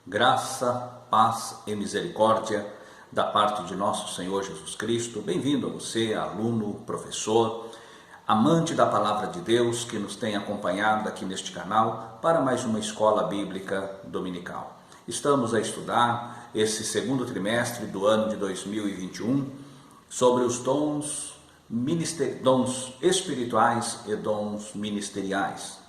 Graça, paz e misericórdia da parte de nosso Senhor Jesus Cristo. Bem-vindo a você, aluno, professor, amante da Palavra de Deus que nos tem acompanhado aqui neste canal para mais uma Escola Bíblica Dominical. Estamos a estudar esse segundo trimestre do ano de 2021 sobre os dons espirituais e dons ministeriais.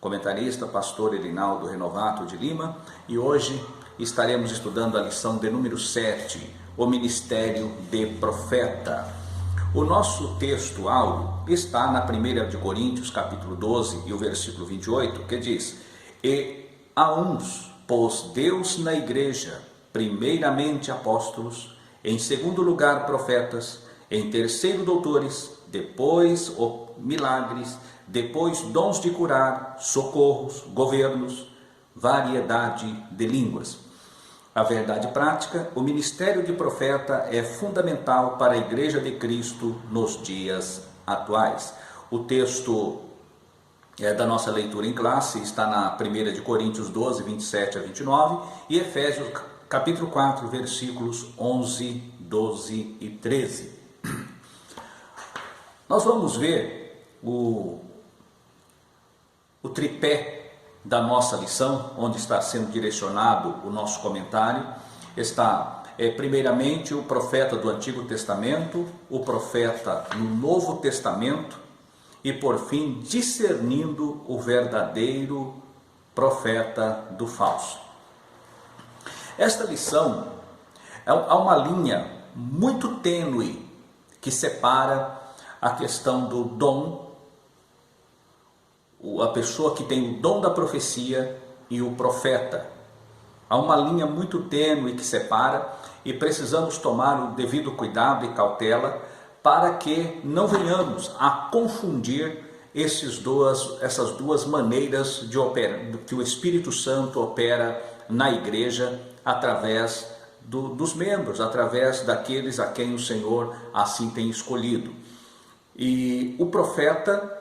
Comentarista, pastor Erinaldo Renovato de Lima, e hoje estaremos estudando a lição de número 7, o ministério de profeta. O nosso texto-áudio está na 1 de Coríntios, capítulo 12, e o versículo 28, que diz: E a uns pôs Deus na igreja, primeiramente apóstolos, em segundo lugar profetas, em terceiro doutores, depois milagres, depois dons de curar, socorros, governos, variedade de línguas. A verdade prática, o ministério de profeta é fundamental para a Igreja de Cristo nos dias atuais. O texto da nossa leitura em classe está na 1 de Coríntios 12, 27 a 29 e Efésios capítulo 4, versículos 11, 12 e 13. Nós vamos ver o tripé da nossa lição, onde está sendo direcionado o nosso comentário. Está primeiramente o profeta do Antigo Testamento, o profeta no Novo Testamento e por fim discernindo o verdadeiro profeta do falso. Esta lição há uma linha muito tênue que separa a questão do dom, a pessoa que tem o dom da profecia e o profeta. Há uma linha muito tênue que separa e precisamos tomar o devido cuidado e cautela para que não venhamos a confundir essas duas maneiras de operar, que o Espírito Santo opera na igreja através dos membros, através daqueles a quem o Senhor assim tem escolhido. E o profeta,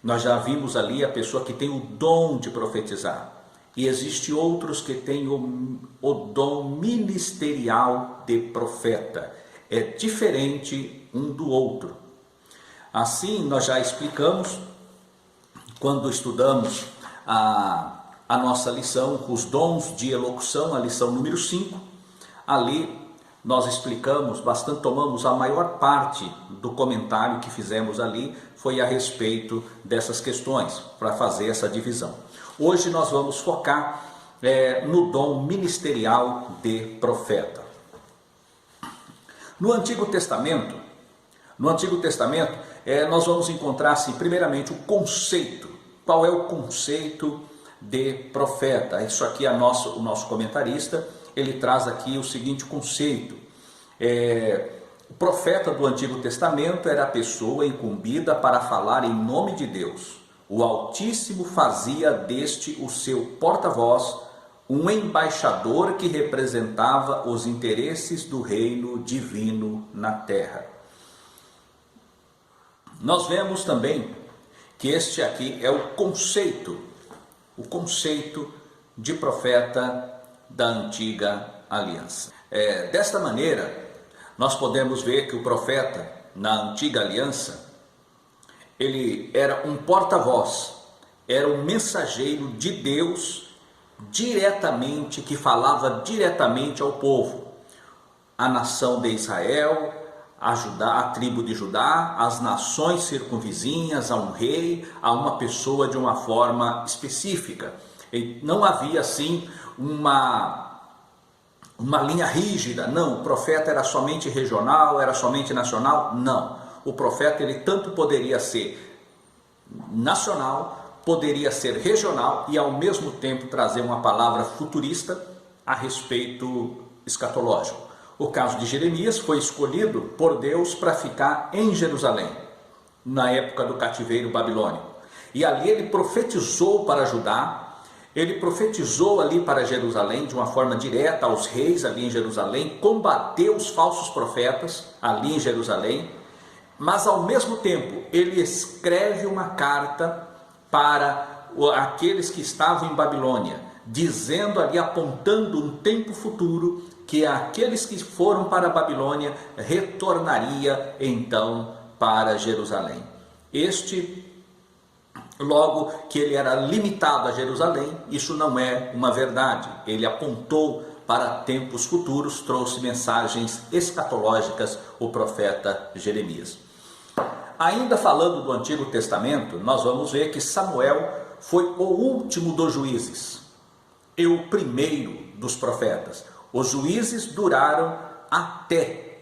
nós já vimos ali a pessoa que tem o dom de profetizar. E existe outros que têm o dom ministerial de profeta. É diferente um do outro. Assim, nós já explicamos, quando estudamos a nossa lição, os dons de elocução, a lição número 5, ali nós explicamos bastante, tomamos a maior parte do comentário que fizemos ali, foi a respeito dessas questões, para fazer essa divisão. Hoje nós vamos focar no dom ministerial de profeta. No Antigo Testamento, nós vamos encontrar, assim, primeiramente, o conceito. Qual é o conceito de profeta? Isso aqui é o nosso comentarista, ele traz aqui o seguinte conceito. O profeta do Antigo Testamento era a pessoa incumbida para falar em nome de Deus. O Altíssimo fazia deste o seu porta-voz, um embaixador que representava os interesses do reino divino na terra. Nós vemos também que este aqui é o conceito de profeta da antiga aliança. Desta maneira, nós podemos ver que o profeta na antiga aliança, ele era um porta-voz, era um mensageiro de Deus diretamente, que falava diretamente ao povo, a nação de Israel, a tribo de Judá, as nações circunvizinhas, a um rei, a uma pessoa de uma forma específica. E não havia assim uma linha rígida, não, o profeta era somente regional, era somente nacional, não. O profeta, ele tanto poderia ser nacional, poderia ser regional e ao mesmo tempo trazer uma palavra futurista a respeito escatológico. O caso de Jeremias foi escolhido por Deus para ficar em Jerusalém, na época do cativeiro babilônico. E ali ele profetizou para Judá, ele profetizou ali para Jerusalém de uma forma direta aos reis ali em Jerusalém, combateu os falsos profetas ali em Jerusalém, mas ao mesmo tempo ele escreve uma carta para aqueles que estavam em Babilônia, dizendo ali, apontando um tempo futuro, que aqueles que foram para a Babilônia retornaria então para Jerusalém. Logo que ele era limitado a Jerusalém, isso não é uma verdade. Ele apontou para tempos futuros, trouxe mensagens escatológicas, o profeta Jeremias. Ainda falando do Antigo Testamento, nós vamos ver que Samuel foi o último dos juízes e o primeiro dos profetas. Os juízes duraram até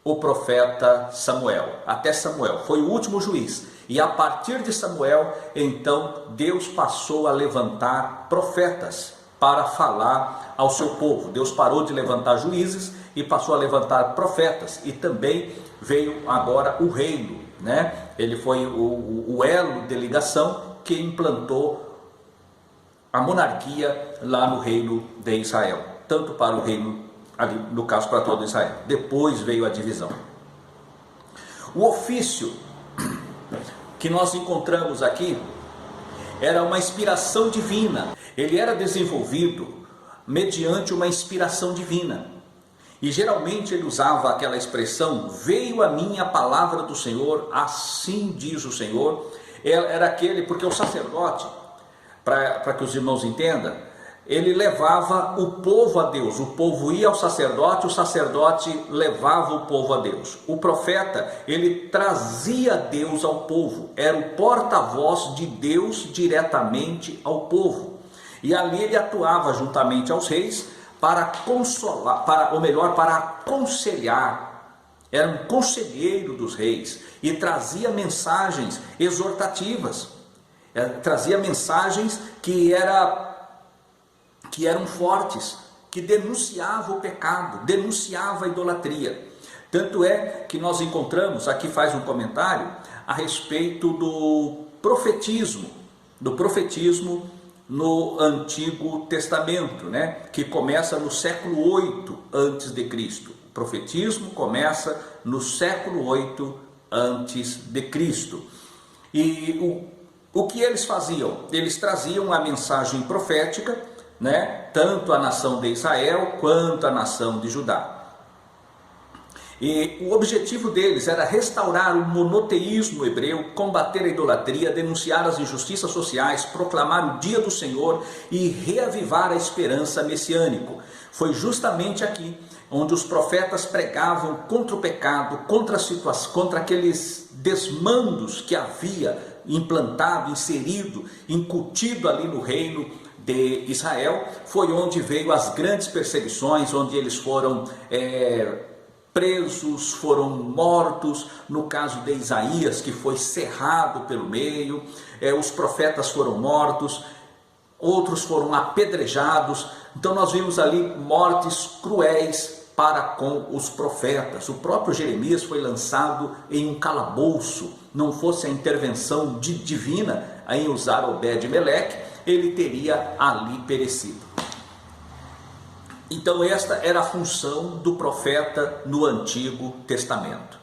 o profeta Samuel, até Samuel, foi o último juiz. E a partir de Samuel, então, Deus passou a levantar profetas para falar ao seu povo. Deus parou de levantar juízes e passou a levantar profetas. E também veio agora o reino, né? Ele foi o elo de ligação que implantou a monarquia lá no reino de Israel. Tanto para o reino, ali no caso para todo Israel. Depois veio a divisão. O ofício que nós encontramos aqui era uma inspiração divina. Ele era desenvolvido mediante uma inspiração divina. E geralmente ele usava aquela expressão: veio a mim a palavra do Senhor, assim diz o Senhor. Era aquele, porque o sacerdote, para que os irmãos entendam, ele levava o povo a Deus. O povo ia ao sacerdote, o sacerdote levava o povo a Deus. O profeta, ele trazia Deus ao povo, era o porta-voz de Deus diretamente ao povo. E ali ele atuava juntamente aos reis para consolar, para aconselhar. Era um conselheiro dos reis e trazia mensagens exortativas, trazia mensagens que eram fortes, que denunciavam o pecado, denunciava a idolatria. Tanto é que nós encontramos, aqui faz um comentário a respeito do profetismo no Antigo Testamento, né? Que começa no século 8 antes de Cristo. O profetismo começa no século 8 antes de Cristo. E o que eles faziam? Eles traziam a mensagem profética, né? Tanto a nação de Israel quanto a nação de Judá. E o objetivo deles era restaurar o monoteísmo hebreu, combater a idolatria, denunciar as injustiças sociais, proclamar o dia do Senhor e reavivar a esperança messiânica. Foi justamente aqui onde os profetas pregavam contra o pecado, contra aqueles desmandos que havia implantado, inserido, incutido ali no reino de Israel. Foi onde veio as grandes perseguições, onde eles foram presos, foram mortos. No caso de Isaías, que foi cerrado pelo meio, os profetas foram mortos, outros foram apedrejados. Então nós vimos ali mortes cruéis para com os profetas. O próprio Jeremias foi lançado em um calabouço. Não fosse a intervenção divina em usar Obed-Meleque, ele teria ali perecido. Então esta era a função do profeta no Antigo Testamento.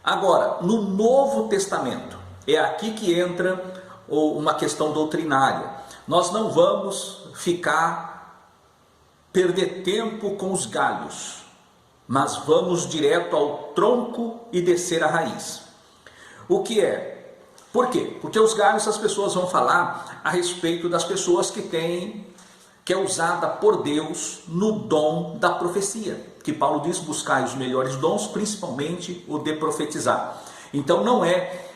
Agora, no Novo Testamento, é aqui que entra uma questão doutrinária. Nós não vamos perder tempo com os galhos, mas vamos direto ao tronco e descer a raiz. O que é? Por quê? Porque os galhos, as pessoas vão falar a respeito das pessoas que é usada por Deus no dom da profecia, que Paulo diz: buscai os melhores dons, principalmente o de profetizar. Então não é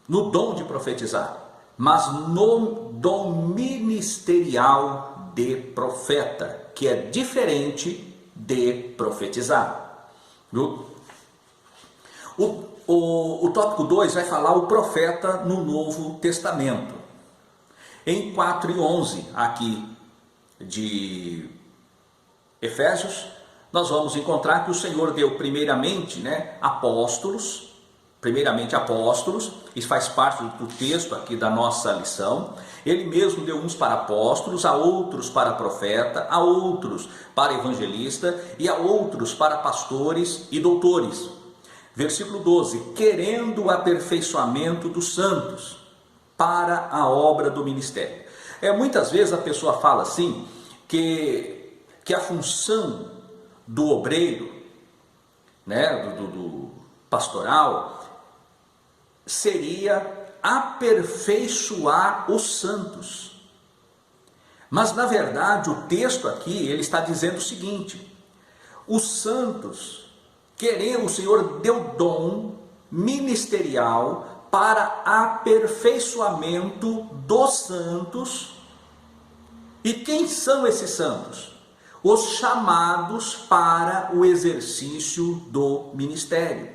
no dom de profetizar, mas no dom ministerial de profeta, que é diferente de profetizar. O tópico 2 vai falar o profeta no Novo Testamento. Em 4:11 aqui de Efésios, nós vamos encontrar que o Senhor deu primeiramente apóstolos, isso faz parte do texto aqui da nossa lição. Ele mesmo deu uns para apóstolos, a outros para profeta, a outros para evangelista e a outros para pastores e doutores. Versículo 12, querendo o aperfeiçoamento dos santos para a obra do ministério. Muitas vezes a pessoa fala assim, que a função do obreiro, né, do pastoral, seria aperfeiçoar os santos. Mas na verdade o texto aqui, ele está dizendo o seguinte: os santos, o Senhor deu dom ministerial para aperfeiçoamento dos santos. E quem são esses santos? Os chamados para o exercício do ministério.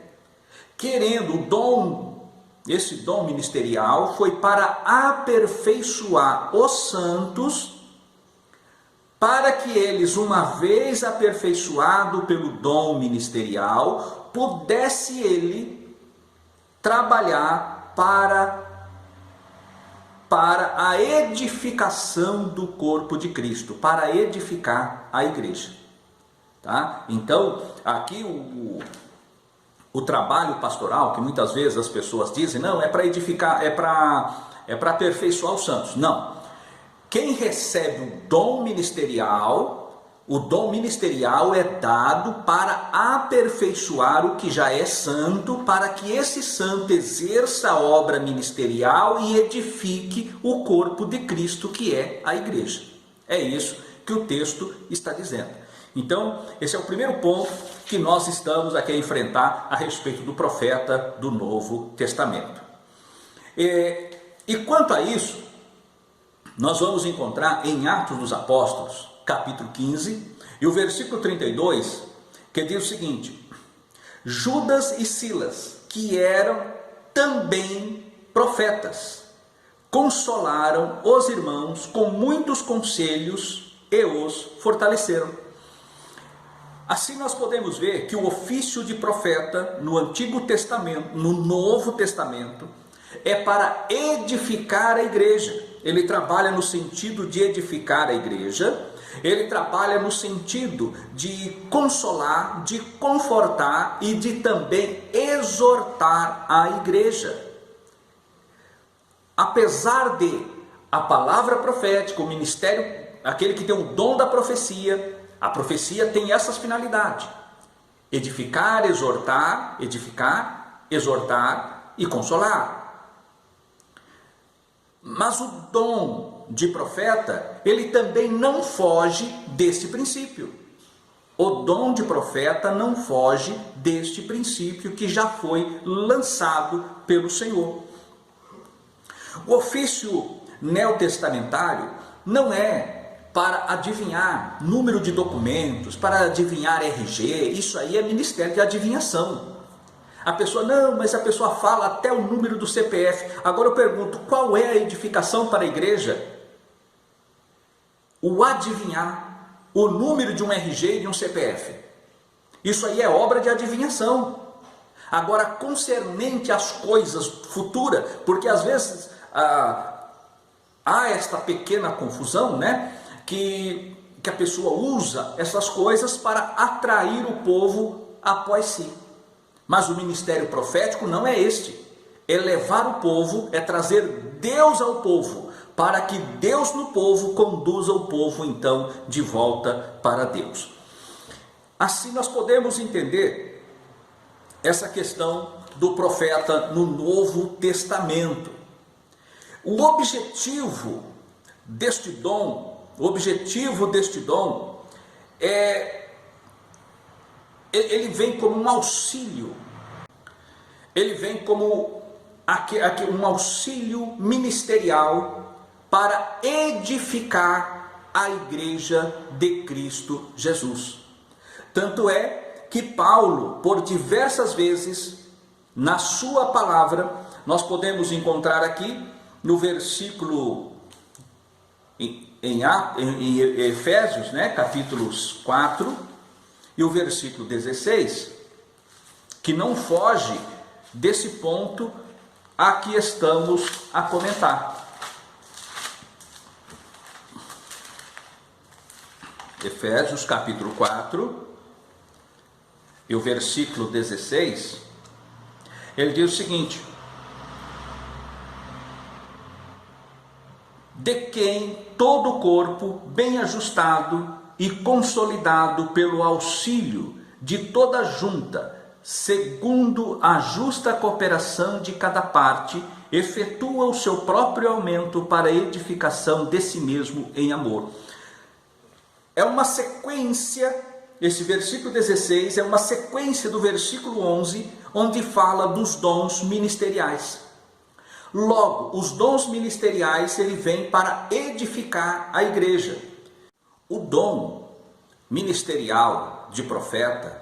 Esse dom ministerial foi para aperfeiçoar os santos, para que eles, uma vez aperfeiçoado pelo dom ministerial, pudesse ele trabalhar para a edificação do corpo de Cristo, para edificar a igreja. Tá? Então, aqui o trabalho pastoral, que muitas vezes as pessoas dizem, não, é para edificar, é para aperfeiçoar os santos. Não. Quem recebe o dom ministerial é dado para aperfeiçoar o que já é santo, para que esse santo exerça a obra ministerial e edifique o corpo de Cristo, que é a igreja. É isso que o texto está dizendo. Então, esse é o primeiro ponto que nós estamos aqui a enfrentar a respeito do profeta do Novo Testamento. E quanto a isso, nós vamos encontrar em Atos dos Apóstolos, capítulo 15, e o versículo 32, que diz o seguinte: Judas e Silas, que eram também profetas, consolaram os irmãos com muitos conselhos e os fortaleceram. Assim nós podemos ver que o ofício de profeta no Antigo Testamento, no Novo Testamento, é para edificar a igreja. Ele trabalha no sentido de edificar a igreja, ele trabalha no sentido de consolar, de confortar e de também exortar a igreja. Apesar de a palavra profética, o ministério, aquele que tem o dom da profecia, a profecia tem essas finalidades: edificar, exortar e consolar. Mas o dom de profeta, ele também não foge deste princípio. O dom de profeta não foge deste princípio que já foi lançado pelo Senhor. O ofício neotestamentário não é para adivinhar número de documentos, para adivinhar RG, isso aí é ministério de adivinhação. A pessoa, não, mas a pessoa fala até o número do CPF. Agora eu pergunto, qual é a edificação para a igreja? O adivinhar o número de um RG e de um CPF. Isso aí é obra de adivinhação. Agora, concernente às coisas futuras, porque às vezes há esta pequena confusão, né? Que a pessoa usa essas coisas para atrair o povo após si. Mas o ministério profético não é este. É levar o povo, é trazer Deus ao povo, para que Deus no povo conduza o povo então de volta para Deus. Assim nós podemos entender essa questão do profeta no Novo Testamento. O objetivo deste dom ele vem como um auxílio, ele vem como um auxílio ministerial para edificar a igreja de Cristo Jesus. Tanto é que Paulo, por diversas vezes, na sua palavra, nós podemos encontrar aqui no versículo em Efésios, né, capítulos 4, e o versículo 16, que não foge desse ponto a que estamos a comentar. Efésios capítulo 4 e o versículo 16, ele diz o seguinte: de quem todo o corpo, bem ajustado e consolidado pelo auxílio de toda a junta, segundo a justa cooperação de cada parte, efetua o seu próprio aumento para a edificação de si mesmo em amor. É uma sequência, esse versículo 16 é uma sequência do versículo 11, onde fala dos dons ministeriais. Logo, os dons ministeriais, ele vem para edificar a igreja. O dom ministerial de profeta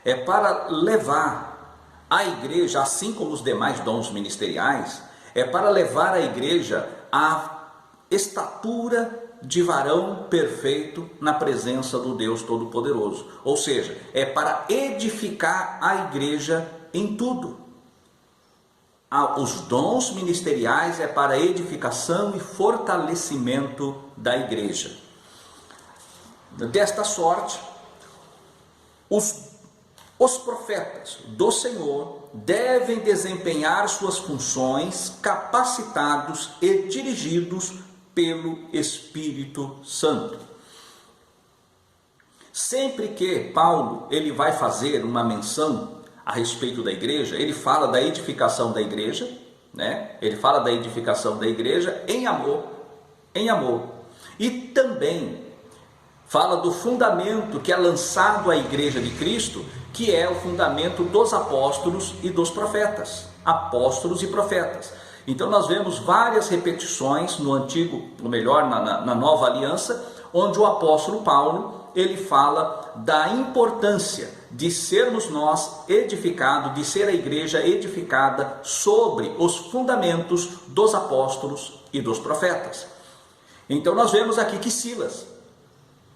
é para levar a igreja, assim como os demais dons ministeriais, é para levar a igreja à estatura de varão perfeito na presença do Deus Todo-Poderoso. Ou seja, é para edificar a igreja em tudo. Os dons ministeriais é para edificação e fortalecimento da igreja. Desta sorte, os profetas do Senhor devem desempenhar suas funções capacitados e dirigidos pelo Espírito Santo. Sempre que Paulo ele vai fazer uma menção a respeito da igreja, ele fala da edificação da igreja, né? Ele fala da edificação da igreja em amor, e também fala do fundamento que é lançado à igreja de Cristo, que é o fundamento dos apóstolos e dos profetas, apóstolos e profetas. Então nós vemos várias repetições no antigo, ou melhor, na nova aliança, onde o apóstolo Paulo ele fala da importância de sermos nós edificados, de ser a igreja edificada sobre os fundamentos dos apóstolos e dos profetas. Então nós vemos aqui que Silas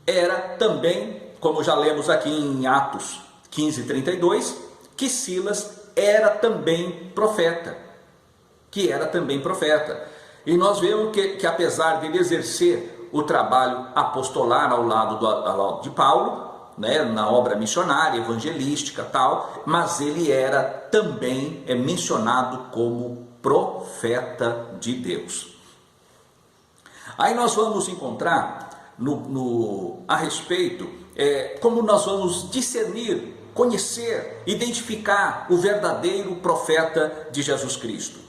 era também, como já lemos aqui em Atos 15:32, que Silas era também profeta, E nós vemos que apesar de ele exercer o trabalho apostolar ao lado de Paulo, né, na obra missionária, evangelística, tal, mas ele era também mencionado como profeta de Deus. Aí nós vamos encontrar a respeito como nós vamos discernir, conhecer, identificar o verdadeiro profeta de Jesus Cristo.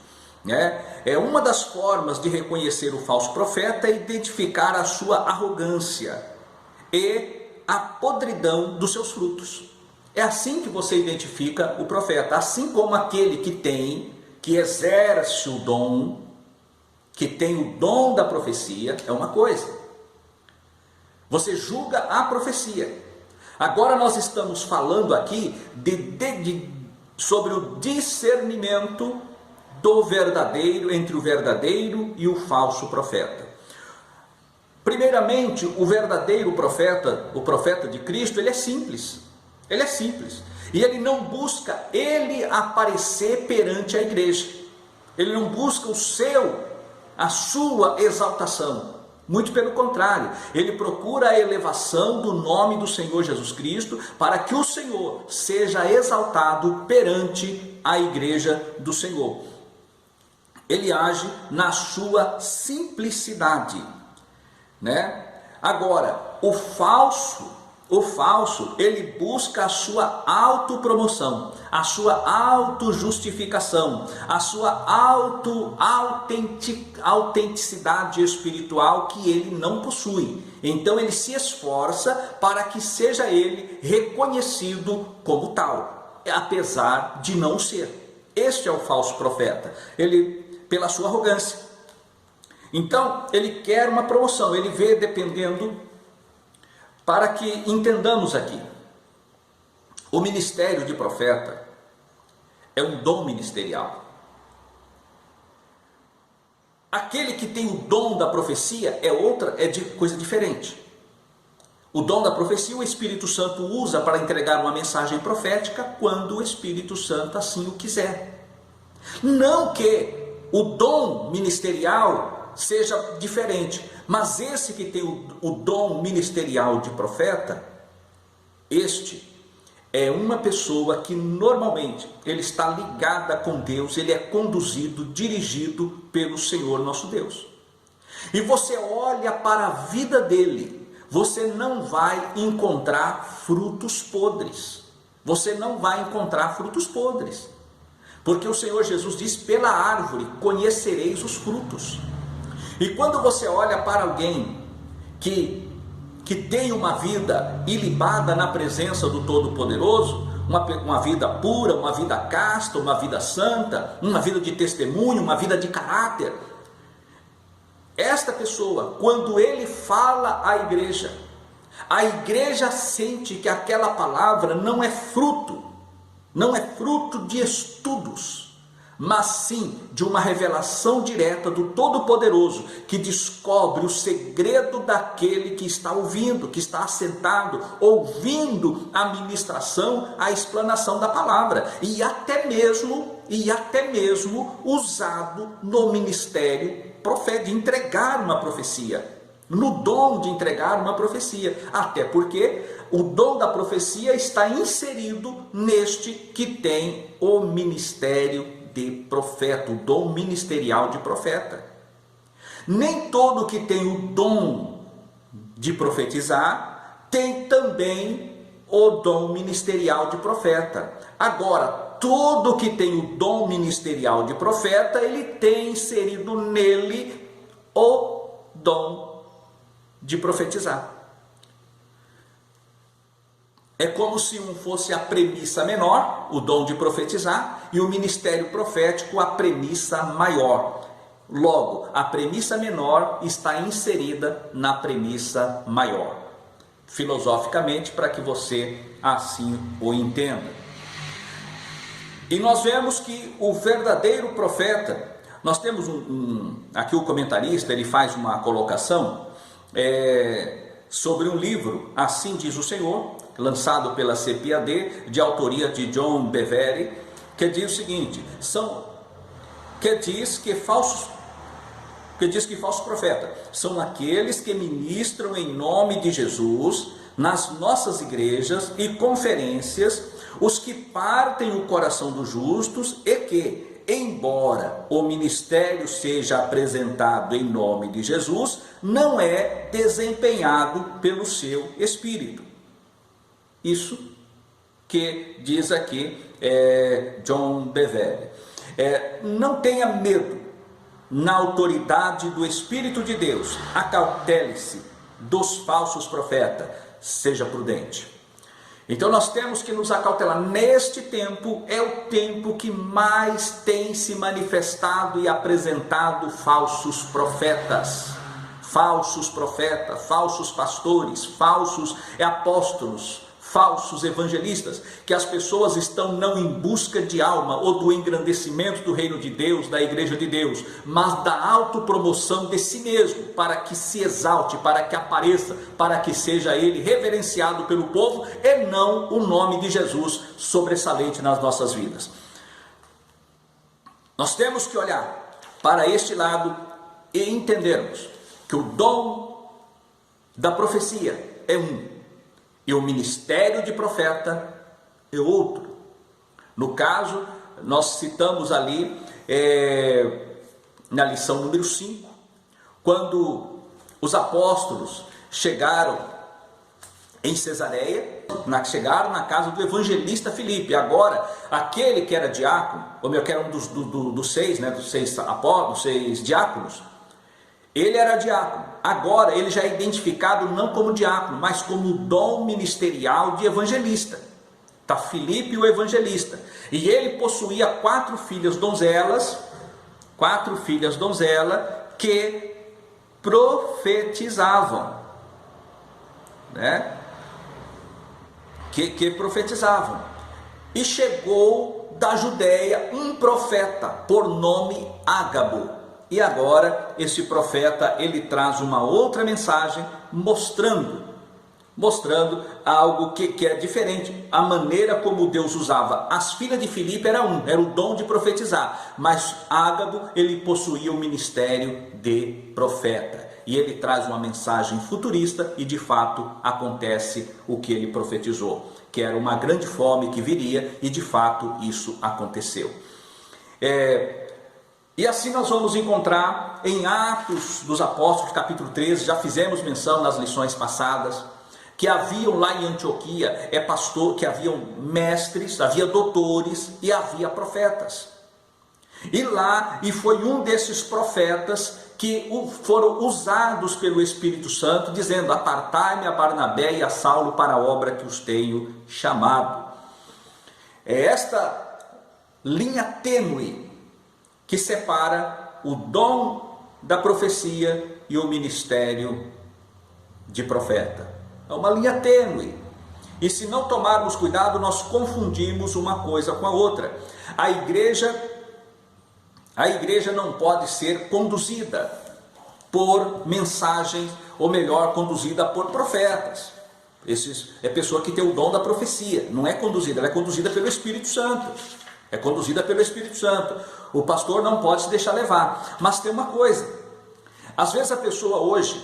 Uma das formas de reconhecer o falso profeta é identificar a sua arrogância e a podridão dos seus frutos. É assim que você identifica o profeta, assim como aquele que exerce o dom, que tem o dom da profecia, é uma coisa. Você julga a profecia. Agora nós estamos falando aqui sobre o discernimento entre o verdadeiro e o falso profeta. Primeiramente, o verdadeiro profeta, o profeta de Cristo, ele é simples. E ele não busca ele aparecer perante a igreja. Ele não busca a sua exaltação. Muito pelo contrário, ele procura a elevação do nome do Senhor Jesus Cristo para que o Senhor seja exaltado perante a igreja do Senhor. Ele age na sua simplicidade, né? Agora, o falso, ele busca a sua autopromoção, a sua autojustificação, a sua autenticidade espiritual que ele não possui. Então ele se esforça para que seja ele reconhecido como tal, apesar de não ser. Este é o falso profeta, ele pela sua arrogância. Então ele quer uma promoção, ele vê dependendo. Para que entendamos aqui, o ministério de profeta é um dom ministerial. Aquele que tem o dom da profecia é de coisa diferente. O dom da profecia o Espírito Santo usa para entregar uma mensagem profética quando o Espírito Santo assim o quiser. Não que o dom ministerial seja diferente, mas esse que tem o dom ministerial de profeta, este é uma pessoa que normalmente ele está ligada com Deus, ele é conduzido, dirigido pelo Senhor nosso Deus. e você olha para a vida dele, você não vai encontrar frutos podres. Você não vai encontrar frutos podres. Porque o Senhor Jesus diz: pela árvore conhecereis os frutos. E quando você olha para alguém que tem uma vida ilibada na presença do Todo-Poderoso, uma vida pura, uma vida casta, uma vida santa, uma vida de testemunho, uma vida de caráter, esta pessoa, quando ele fala à igreja, a igreja sente que aquela palavra não é fruto de estudos, mas sim de uma revelação direta do Todo-Poderoso, que descobre o segredo daquele que está ouvindo, que está assentado, ouvindo a ministração, a explanação da palavra, e até mesmo usado no ministério profético, de entregar uma profecia, no dom de entregar uma profecia, até porque o dom da profecia está inserido neste que tem o ministério de profeta, o dom ministerial de profeta. Nem todo que tem o dom de profetizar tem também o dom ministerial de profeta. Agora, todo que tem o dom ministerial de profeta, ele tem inserido nele o dom de profetizar. É como se um fosse a premissa menor, o dom de profetizar, e o ministério profético a premissa maior. Logo, a premissa menor está inserida na premissa maior, filosoficamente, para que você assim o entenda. E nós vemos que o verdadeiro profeta, nós temos aqui o comentarista, ele faz uma colocação sobre um livro, Assim Diz o Senhor, lançado pela CPAD, de autoria de John Bevere, que diz o seguinte: que diz que falsos profetas são aqueles que ministram em nome de Jesus nas nossas igrejas e conferências, os que partem o coração dos justos e que, embora o ministério seja apresentado em nome de Jesus, não é desempenhado pelo seu espírito. Isso que diz aqui John Bevere. Não tenha medo, na autoridade do Espírito de Deus, acautele-se dos falsos profetas, seja prudente. Então nós temos que nos acautelar. Neste tempo é o tempo que mais tem se manifestado e apresentado falsos profetas, falsos pastores, falsos apóstolos, falsos evangelistas, que as pessoas estão não em busca de alma ou do engrandecimento do reino de Deus, da igreja de Deus, mas da autopromoção de si mesmo, para que se exalte, para que apareça, para que seja ele reverenciado pelo povo e não o nome de Jesus sobressalente nas nossas vidas. Nós temos que olhar para este lado e entendermos que o dom da profecia é um, e o ministério de profeta é outro. No caso, nós citamos ali na lição número 5, quando os apóstolos chegaram em Cesareia, chegaram na casa do evangelista Filipe. Agora, aquele que era diácono, que era um dos seis, dos seis apóstolos, dos 6 diáconos, ele era diácono. Agora ele já é identificado não como diácono, mas como dom ministerial de evangelista. Está Filipe o evangelista. E ele possuía 4 filhas donzelas que profetizavam, que profetizavam. E chegou da Judéia um profeta por nome Ágabo. E agora esse profeta, ele traz uma outra mensagem mostrando algo que é diferente, a maneira como Deus usava. As filhas de Filipe era o dom de profetizar, mas Ágabo, ele possuía o ministério de profeta. E ele traz uma mensagem futurista e de fato acontece o que ele profetizou, que era uma grande fome que viria, e de fato isso aconteceu. E assim nós vamos encontrar em Atos dos Apóstolos, capítulo 13, já fizemos menção nas lições passadas, que haviam lá em Antioquia, que haviam mestres, havia doutores e havia profetas. E foi um desses profetas que foram usados pelo Espírito Santo, dizendo: apartai-me a Barnabé e a Saulo para a obra que os tenho chamado. É esta linha tênue que separa o dom da profecia e o ministério de profeta. É uma linha tênue. E se não tomarmos cuidado, nós confundimos uma coisa com a outra. A igreja não pode ser conduzida por mensagens, ou melhor, conduzida por profetas. É pessoa que tem o dom da profecia. Não é conduzida, ela é conduzida pelo Espírito Santo. É conduzida pelo Espírito Santo. O pastor não pode se deixar levar. Mas tem uma coisa. Às vezes a pessoa hoje,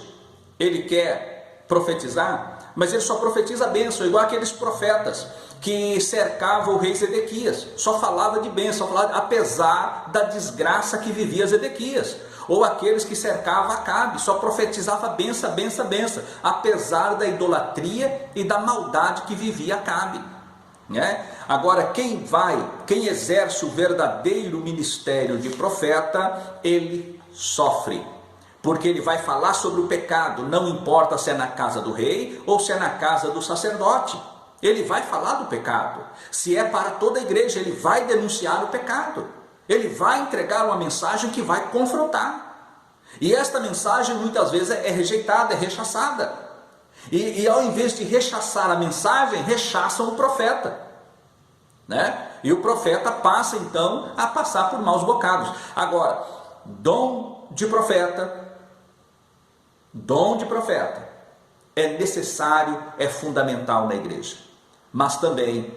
ele quer profetizar, mas ele só profetiza a bênção, igual aqueles profetas que cercavam o rei Zedequias, só falava de bênção, apesar da desgraça que vivia Zedequias, ou aqueles que cercavam Acabe, só profetizava benção, benção, benção, apesar da idolatria e da maldade que vivia Acabe, né? Agora quem exerce o verdadeiro ministério de profeta, ele sofre, porque ele vai falar sobre o pecado, não importa se é na casa do rei ou se é na casa do sacerdote. Ele vai falar do pecado. Se é para toda a igreja, ele vai denunciar o pecado. Ele vai entregar uma mensagem que vai confrontar. E esta mensagem muitas vezes é rejeitada, é rechaçada. E ao invés de rechaçar a mensagem, rechaçam o profeta, né? E o profeta passa então a passar por maus bocados. Agora, dom de profeta é necessário, é fundamental na igreja. Mas também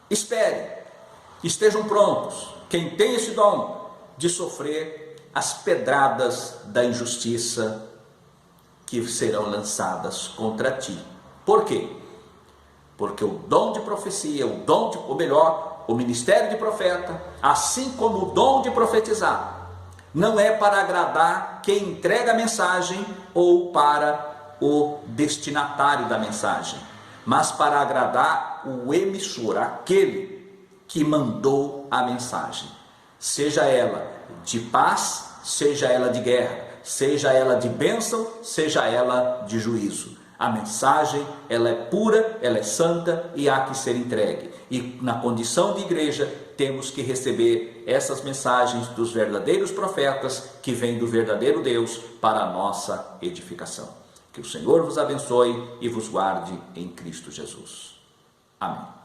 estejam prontos, quem tem esse dom, de sofrer as pedradas da injustiça que serão lançadas contra ti. Por quê? Porque o dom de profecia, o ministério de profeta, assim como o dom de profetizar, não é para agradar quem entrega a mensagem ou para o destinatário da mensagem, mas para agradar o emissor, aquele que mandou a mensagem, seja ela de paz, seja ela de guerra, seja ela de bênção, seja ela de juízo. A mensagem, ela é pura, ela é santa e há que ser entregue. E na condição de igreja, temos que receber essas mensagens dos verdadeiros profetas que vêm do verdadeiro Deus para a nossa edificação. Que o Senhor vos abençoe e vos guarde em Cristo Jesus. Amém.